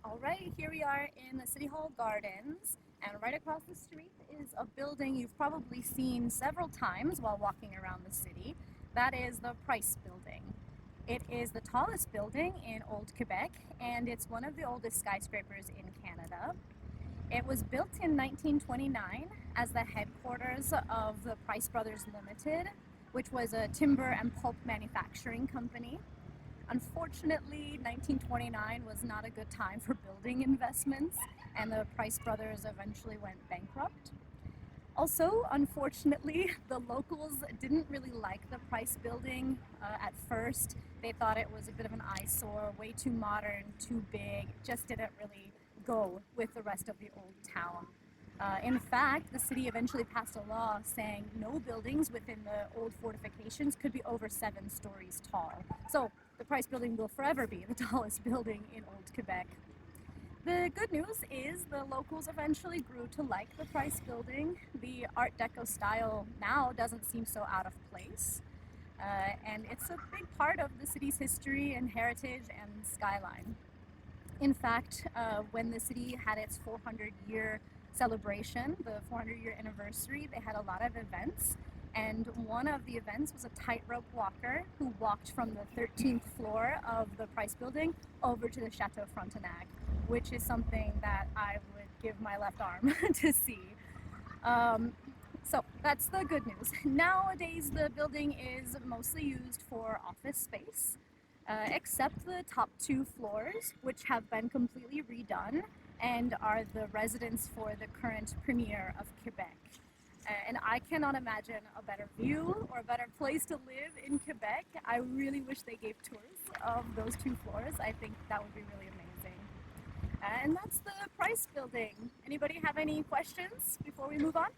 Alright, here we are in the City Hall Gardens, and right across the street is a building you've probably seen several times while walking around the city. That is the Price Building. It is the tallest building in Old Quebec, and it's one of the oldest skyscrapers in Canada. It was built in 1929 as the headquarters of the Price Brothers Limited, which was a timber and pulp manufacturing company. Unfortunately, 1929 was not a good time for building investments, and the Price brothers eventually went bankrupt. Also, unfortunately, the locals didn't really like the Price building at first. They thought it was a bit of an eyesore, way too modern, too big, just didn't really go with the rest of the old town. In fact, the city eventually passed a law saying no buildings within the old fortifications could be over 7 stories tall. So the Price Building will forever be the tallest building in Old Quebec. The good news is the locals eventually grew to like the Price Building. The Art Deco style now doesn't seem so out of place. And it's a big part of the city's history and heritage and skyline. In fact, when the city had its 400-year celebration, the 400-year anniversary, they had a lot of events. And one of the events was a tightrope walker who walked from the 13th floor of the Price Building over to the Chateau Frontenac, which is something that I would give my left arm to see. So that's the good news. Nowadays, the building is mostly used for office space. Except the top 2 floors, which have been completely redone and are the residence for the current Premier of Quebec. And I cannot imagine a better view or a better place to live in Quebec. I really wish they gave tours of those 2 floors. I think that would be really amazing. And that's the Price Building. Anybody have any questions before we move on?